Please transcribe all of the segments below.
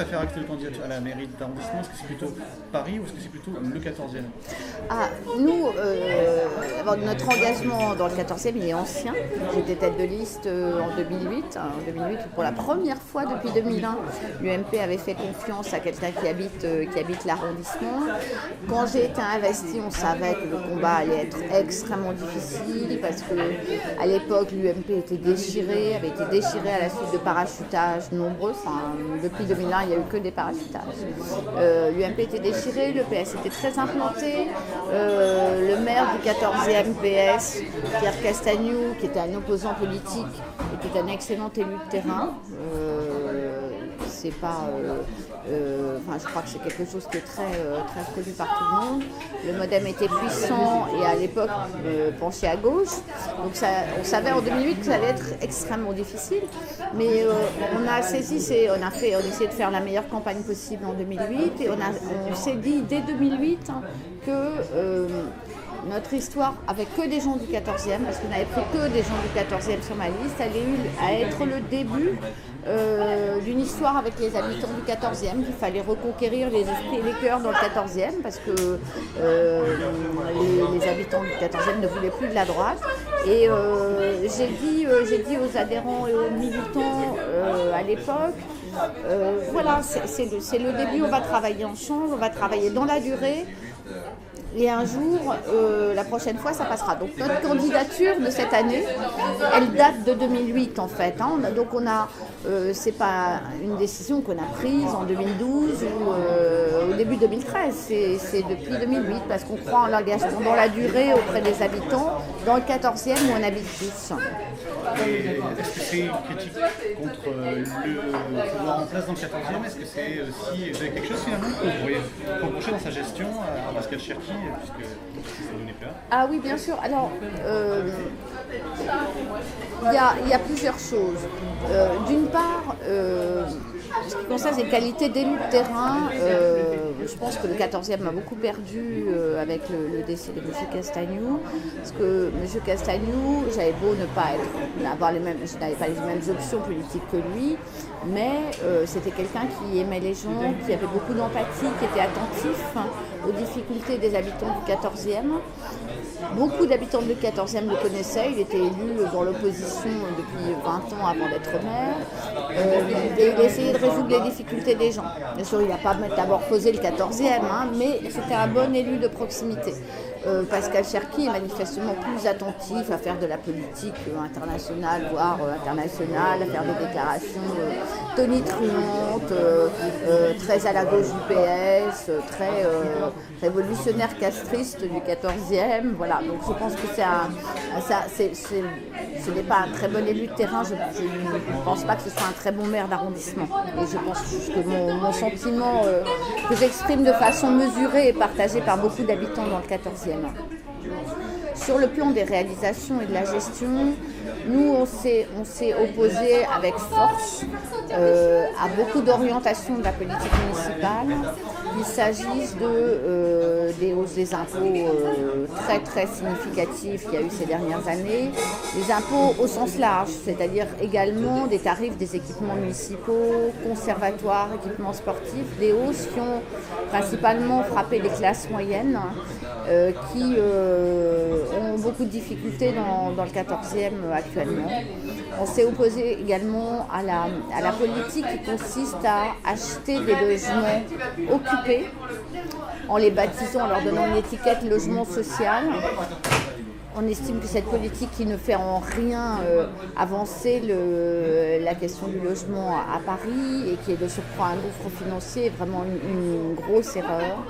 à faire acter le candidat à la mairie d'arrondissement? Est-ce que c'est plutôt Paris ou est-ce que c'est plutôt le 14e? Nous, notre engagement dans le 14e, il est ancien. J'étais tête de liste en 2008. En 2008, pour la première fois depuis 2001, l'UMP avait fait confiance à quelqu'un qui habite l'arrondissement. Quand j'ai été investie, on savait que le combat allait être extrêmement difficile parce qu'à l'époque, l'UMP était déchirée, avait été déchirée à la suite de parachutages nombreux. Enfin, depuis 2001, il n'y a eu que des parachutages. L'UMP était déchirée, le PS était très implanté. Le maire du 14e PS, Pierre Castagnou, qui était un opposant politique, était un excellent élu de terrain. C'est pas, je crois que c'est quelque chose qui est très connu par tout le monde. Le MoDem était puissant et à l'époque penché à gauche. Donc on savait en 2008 que ça allait être extrêmement difficile. Mais on a saisi, on a essayé de faire la meilleure campagne possible en 2008 et on s'est dit dès 2008 que notre histoire avec que des gens du 14e, parce qu'on n'avait pris que des gens du 14e sur ma liste, allait être le début d'une histoire avec les habitants du 14e, qu'il fallait reconquérir les esprits et les cœurs dans le 14e, parce que les habitants du 14e ne voulaient plus de la droite. Et j'ai dit aux adhérents et aux militants à l'époque, voilà, c'est le début, on va travailler ensemble, on va travailler dans la durée. Et un jour, la prochaine fois, ça passera. Donc notre candidature de cette année, elle date de 2008 en fait. Donc c'est pas une décision qu'on a prise en 2012 ou au début 2013. C'est depuis 2008 parce qu'on croit en l'engagement dans la durée auprès des habitants dans le 14e où on habite tous. Est-ce que c'est une critique contre le pouvoir en place dans le 14e? Est-ce que c'est aussi... Vous avez quelque chose finalement que vous pourriez reprocher dans sa gestion à Pascal Cherki, puisque ça donnait peur? Ah oui, bien sûr. Alors, il y a plusieurs choses. D'une part, ce qui concerne les qualités d'élu de terrain, je pense que le 14e a beaucoup perdu avec le décès de M. Castagnou. Parce que M. Castagnou, j'avais beau je n'avais pas les mêmes options politiques que lui, mais c'était quelqu'un qui aimait les gens, qui avait beaucoup d'empathie, qui était attentif aux difficultés des habitants du 14e. Beaucoup d'habitants du 14e le connaissaient, il était élu dans l'opposition depuis 20 ans avant d'être maire, et il essayait de résoudre les difficultés des gens. Bien sûr, il n'a pas métamorphosé le 14e, mais c'était un bon élu de proximité. Pascal Cherki est manifestement plus attentif à faire de la politique internationale, voire internationale, à faire des déclarations tonitruantes, très à la gauche du PS, très révolutionnaire castriste du 14e. Voilà, donc je pense que ce n'est pas un très bon élu de terrain, je ne pense pas que ce soit un très bon maire d'arrondissement. Et je pense que mon sentiment que j'exprime de façon mesurée est partagé par beaucoup d'habitants dans le 14e. Sur le plan des réalisations et de la gestion, nous on s'est opposé avec force à beaucoup d'orientations de la politique municipale. Il s'agisse des hausses des impôts très très significatives qu'il y a eu ces dernières années, des impôts au sens large, c'est-à-dire également des tarifs des équipements municipaux, conservatoires, équipements sportifs, des hausses qui ont principalement frappé les classes moyennes qui ont beaucoup de difficultés dans le 14e actuellement. On s'est opposé également à la politique qui consiste à acheter des logements occupés en les baptisant, en leur donnant une étiquette logement social. On estime que cette politique qui ne fait en rien avancer la question du logement à Paris et qui est de surcroît un gouffre financier est vraiment une grosse erreur.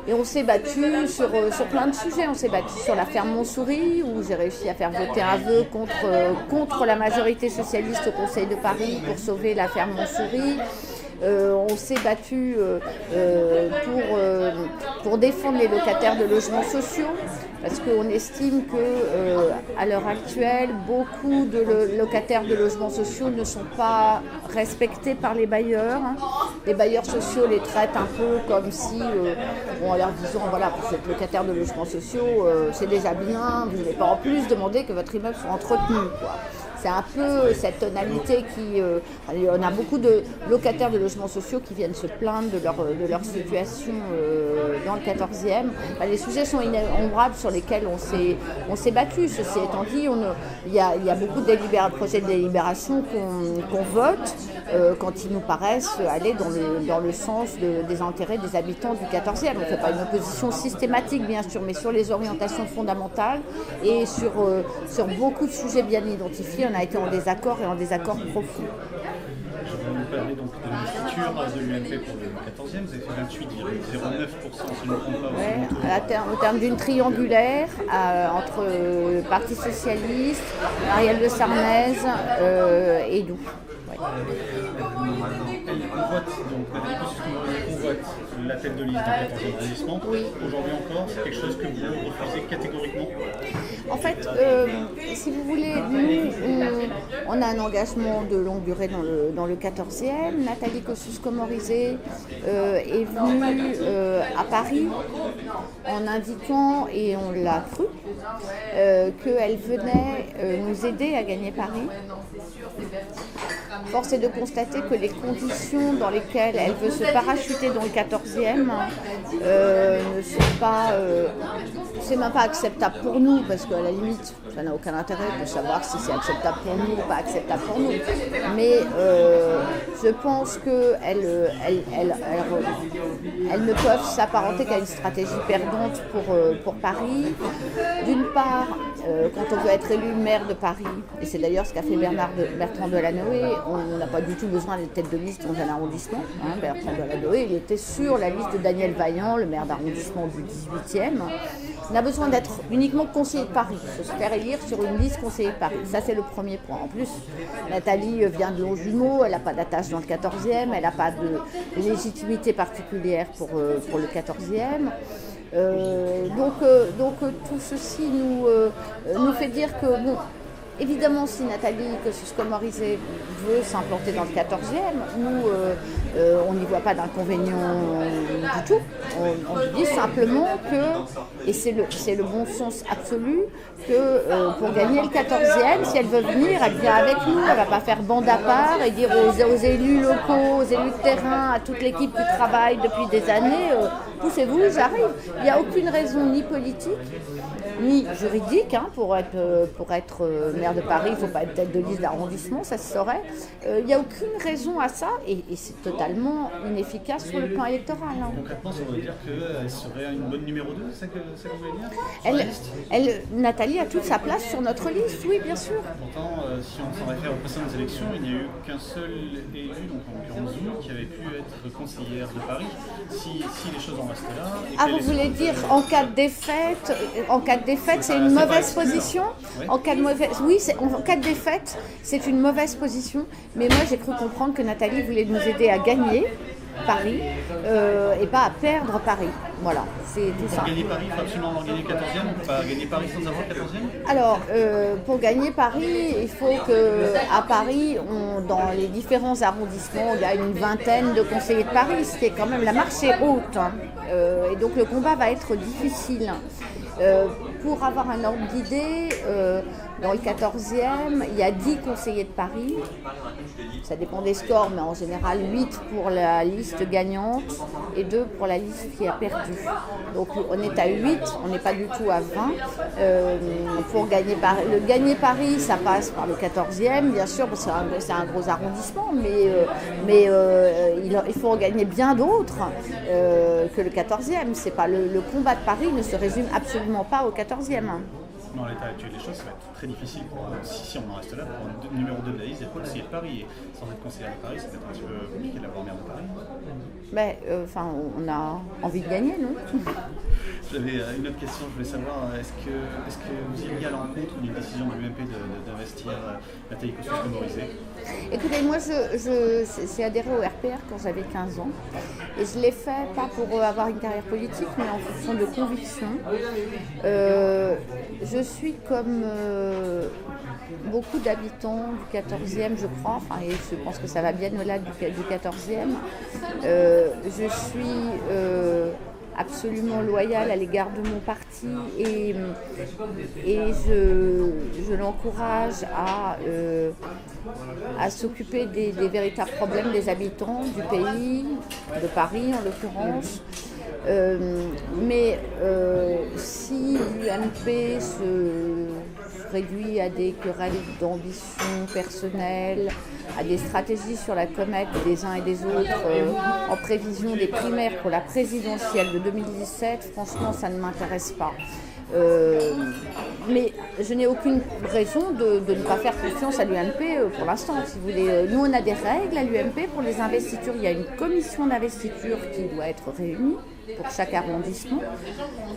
Et on s'est battu sur plein de sujets. On s'est battu sur la ferme Montsouris, où j'ai réussi à faire voter un vœu contre la majorité socialiste au Conseil de Paris pour sauver la ferme Montsouris. On s'est battu pour défendre les locataires de logements sociaux, parce qu'on estime qu'à l'heure actuelle, beaucoup de locataires de logements sociaux ne sont pas respectés par les bailleurs. Les bailleurs sociaux les traitent un peu comme si, en leur disant, voilà, vous êtes locataire de logements sociaux, c'est déjà bien, vous n'allez pas en plus demander que votre immeuble soit entretenu, quoi. C'est un peu cette tonalité qui... on a beaucoup de locataires de logements sociaux qui viennent se plaindre de leur situation dans le 14e. Les sujets sont innombrables sur lesquels on s'est battu. Ceci étant dit, il y a beaucoup de projets de délibération qu'on vote quand ils nous paraissent aller dans le sens des intérêts des habitants du 14e. On ne fait pas une opposition systématique, bien sûr, mais sur les orientations fondamentales et sur beaucoup de sujets bien identifiés, on a été en désaccord et en désaccord profond. Je vais vous parler donc de l'investiture de l'UMP pour le 14e. Vous avez fait 28,09% si je ne me trompe pas. Ouais, au terme d'une triangulaire entre le Parti Socialiste, Ariel de Sarnez et nous. Ouais. On vote la tête de liste dans le 14e arrondissement. Oui. Aujourd'hui encore, c'est quelque chose que vous refusez catégoriquement? En fait, si vous voulez, nous, on a un engagement de longue durée dans le 14e. Nathalie Kosciusko-Morizet est venue à Paris en indiquant, et on l'a cru, qu'elle venait nous aider à gagner Paris. Force est de constater que les conditions dans lesquelles elle veut se parachuter dans le 14e ne sont pas... c'est même pas acceptable pour nous, parce qu'à la limite, ça n'a aucun intérêt de savoir si c'est acceptable pour nous ou pas acceptable pour nous. Mais je pense qu'elles ne peuvent s'apparenter qu'à une stratégie perdante pour Paris. D'une part, quand on veut être élu maire de Paris, et c'est d'ailleurs ce qu'a fait Bertrand Delanoë, on n'a pas du tout besoin d'être tête de liste dans un arrondissement. Bertrand Delanoë, il était sur la liste de Daniel Vaillant, le maire d'arrondissement du 18e. On a besoin d'être uniquement conseiller de Paris, de se faire élire sur une liste conseiller de Paris. Ça, c'est le premier point. En plus, Nathalie vient de Longjumeau, elle n'a pas d'attache dans le 14e, elle n'a pas de légitimité particulière pour le 14e. Donc tout ceci nous fait dire que, bon, évidemment, si Nathalie Kosciusko-Morizet veut s'implanter dans le 14e, nous, on n'y voit pas d'inconvénient du tout. On dit simplement que, et c'est le bon sens absolu, que pour gagner le 14e, si elle veut venir, elle vient avec nous, elle ne va pas faire bande à part et dire aux élus locaux, aux élus de terrain, à toute l'équipe qui travaille depuis des années, poussez-vous, j'arrive. Il n'y a aucune raison ni politique, ni juridique, pour être maire de Paris, il ne faut pas être tête de liste d'arrondissement, ça se saurait. Il n'y a aucune raison à ça et c'est totalement inefficace sur le plan électoral. Concrètement, ça veut dire qu'elle serait une bonne numéro 2, c'est ça que vous voulez dire Nathalie a toute sa place sur notre liste, oui, bien sûr. Pourtant, si on s'en réfère aux précédentes élections, il n'y a eu qu'un seul élu, donc en l'occurrence vous, qui avait pu être conseillère de Paris. Si les choses en restaient là... vous voulez dire en cas de défaite, c'est une mauvaise position. Oui. En cas de défaite, c'est une mauvaise position. Mais moi, j'ai cru comprendre que Nathalie voulait nous aider à gagner Paris et pas à perdre Paris. Voilà, c'est tout ça. Pour gagner Paris, il faut absolument gagner le 14e. On ne peut pas gagner Paris sans avoir le 14e. Alors, pour gagner Paris, il faut qu'à Paris, dans les différents arrondissements, il y a une vingtaine de conseillers de Paris, ce qui est quand même la marche est haute. Et donc le combat va être difficile. Pour avoir un ordre d'idée, dans le 14e, il y a 10 conseillers de Paris. Ça dépend des scores, mais en général 8 pour la liste gagnante et 2 pour la liste qui a perdu. Donc on est à 8, on n'est pas du tout à 20. Pour gagner Paris, ça passe par le 14e, bien sûr, parce que c'est un gros arrondissement, mais il faut en gagner bien d'autres que le 14e. C'est pas, le combat de Paris ne se résume absolument pas au 14e. Dans l'état actuel des choses, ça va être très difficile, si on en reste là, pour un numéro 2 de la liste d'être conseiller de Paris. Et sans être conseiller de Paris, c'est peut-être un petit peu compliqué d'avoir maire de Paris. On a envie de gagner, non? J'avais une autre question, je voulais savoir, est-ce que vous iriez à l'encontre d'une décision de l'UMP d'investir Nathalie Kosciusko-Morizet? Écoutez, moi j'ai adhéré au RPR quand j'avais 15 ans et je l'ai fait pas pour avoir une carrière politique mais en fonction de convictions. Je suis comme beaucoup d'habitants du 14e, je crois, et je pense que ça va bien au-delà du 14e. Je suis absolument loyal à l'égard de mon parti et je l'encourage à s'occuper des véritables problèmes des habitants du pays, de Paris en l'occurrence. Mais si l'UMP se réduit à des querelles d'ambition personnelle, à des stratégies sur la comète des uns et des autres en prévision des primaires pour la présidentielle de 2017, franchement, ça ne m'intéresse pas. Mais je n'ai aucune raison de ne pas faire confiance à l'UMP pour l'instant, si vous voulez. Nous, on a des règles à l'UMP pour les investitures. Il y a une commission d'investiture qui doit être réunie pour chaque arrondissement.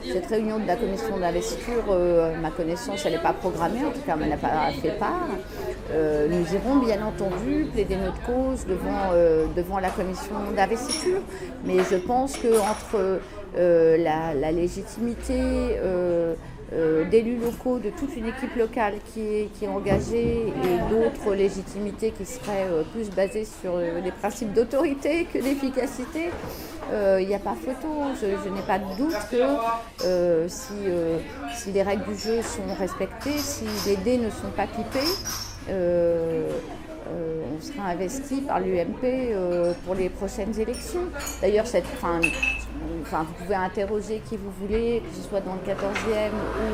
Cette réunion de la commission d'investiture, ma connaissance, elle n'est pas programmée, en tout cas, elle n'a pas fait part. Nous irons bien entendu plaider notre cause devant la commission d'investiture, mais je pense qu'entre la légitimité d'élus locaux, de toute une équipe locale qui est engagée et d'autres légitimités qui seraient plus basées sur des principes d'autorité que d'efficacité, il n'y a pas photo. Je n'ai pas de doute que si les règles du jeu sont respectées, si les dés ne sont pas pipés, on sera investi par l'UMP pour les prochaines élections. D'ailleurs, vous pouvez interroger qui vous voulez, que ce soit dans le 14e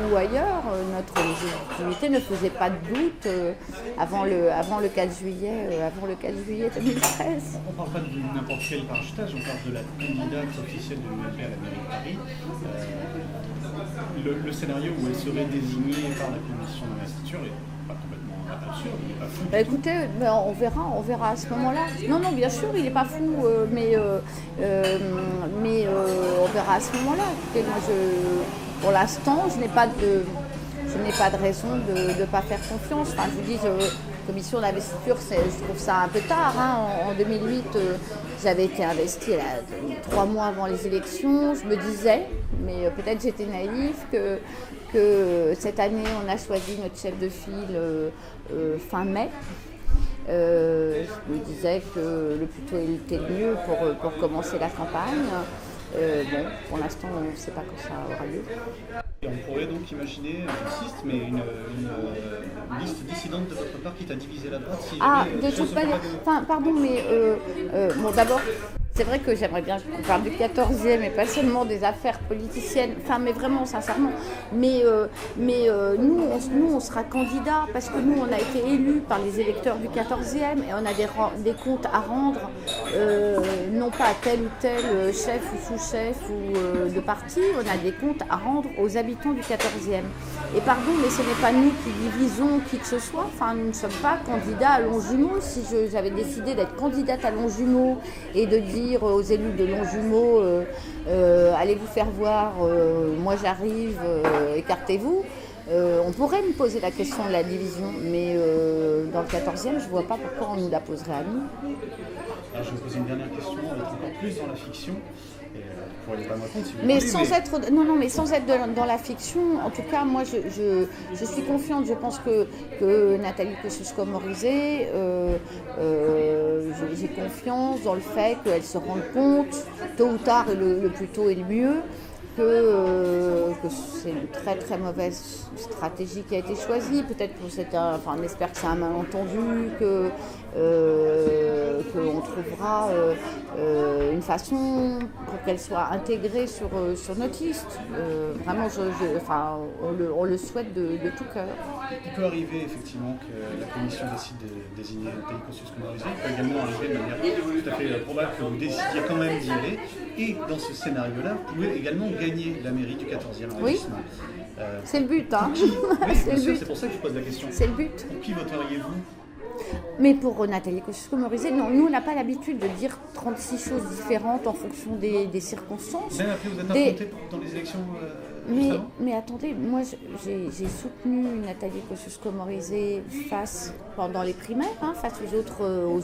ou ailleurs. Notre légitimité ne faisait pas de doute avant le 4 juillet 2013. On ne parle pas de n'importe quel parachutage, on parle de la candidate officielle de l'UMP à la mairie de Paris. Le scénario où elle serait désignée par la commission d'investiture est pas complètement absurde, il n'est pas fou. Écoutez, on verra à ce moment-là. Non, bien sûr, il n'est pas fou, mais on verra à ce moment-là. Écoutez, moi, pour l'instant, je n'ai pas de raison de ne pas faire confiance. Enfin, je vous dis, commission d'investiture, je trouve ça un peu tard. En 2008, j'avais été investie 3 mois avant les élections. Je me disais, mais peut-être j'étais naïve, que cette année, on a choisi notre chef de file fin mai. Je me disais que le plus tôt était le mieux pour commencer la campagne. Pour l'instant, on ne sait pas quand ça aura lieu. Et on pourrait donc imaginer, j'insiste, mais une liste dissidente de votre part qui t'a divisé la droite. De toute manière, pardon, mais d'abord, c'est vrai que j'aimerais bien qu'on parle du 14e et pas seulement des affaires politiciennes, mais vraiment, sincèrement. Mais nous, on sera candidats parce que nous, on a été élus par les électeurs du 14e et on a des comptes à rendre, non pas à tel ou tel chef ou sous-chef ou de parti, on a des comptes à rendre aux habitants du 14e. Et pardon, mais ce n'est pas nous qui divisons qui que ce soit. Nous ne sommes pas candidats à Longjumeau. Si j'avais décidé d'être candidate à Longjumeau et de dire aux élus de Longjumeau, allez vous faire voir, moi j'arrive, écartez-vous. On pourrait me poser la question de la division, mais dans le 14e, je ne vois pas pourquoi on nous la poserait à nous. Alors je vais vous poser une dernière question, on va être encore plus dans la fiction. Vous pourrez pas me répondre si vous mais voulez, sans être dans la fiction, en tout cas, moi je suis confiante. Je pense que Nathalie Kosciusko-Morizet, j'ai confiance dans le fait qu'elle se rende compte, tôt ou tard, et le plus tôt est le mieux, que c'est une très très mauvaise stratégie qui a été choisie. Peut-être que on espère que c'est un malentendu, qu'on trouvera une façon pour qu'elle soit intégrée sur notre liste. Vraiment, on le souhaite de tout cœur. Il peut arriver effectivement que la commission décide de désigner Nathalie Kosciusko-Morizet. Il peut également arriver de manière tout à fait probable que vous décidiez quand même d'y aller. Et dans ce scénario-là, vous pouvez également gagner la mairie du 14e arrondissement. Oui, c'est le but. Oui, bien sûr, c'est pour ça que je pose la question. C'est le but. Pour qui voteriez-vous ? Mais pour Nathalie Kosciusko-Morizet, non, nous on n'a pas l'habitude de dire 36 choses différentes en fonction des circonstances. Même après vous êtes affronté dans les élections mais attendez, moi j'ai soutenu Nathalie Kosciusko-Morizet pendant les primaires, face aux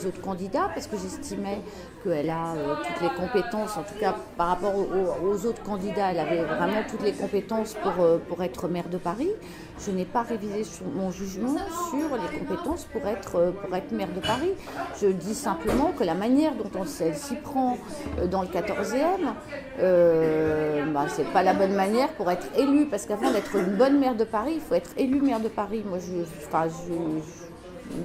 autres candidats, parce que j'estimais qu'elle a toutes les compétences, en tout cas par rapport aux autres candidats, elle avait vraiment toutes les compétences pour être maire de Paris. je n'ai pas révisé mon jugement sur les compétences pour être maire de Paris. Je dis simplement que la manière dont elle s'y prend dans le 14e, c'est pas la bonne manière pour être élue, parce qu'avant d'être une bonne maire de Paris, il faut être élu maire de Paris. Moi, je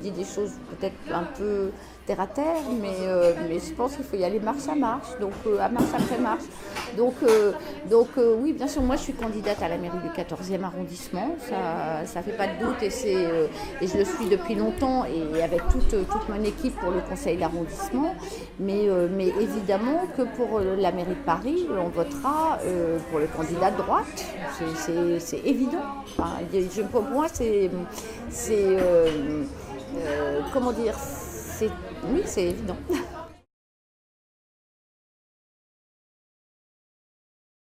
dis des choses peut-être un peu terre à terre, mais je pense qu'il faut y aller marche à marche, donc à marche après marche. Donc oui, bien sûr, moi je suis candidate à la mairie du 14e arrondissement, ça fait pas de doute, et je le suis depuis longtemps, et avec toute mon équipe pour le conseil d'arrondissement, mais évidemment que pour la mairie de Paris, on votera pour le candidat de droite, c'est évident. Enfin, pour moi, comment dire, oui, c'est évident.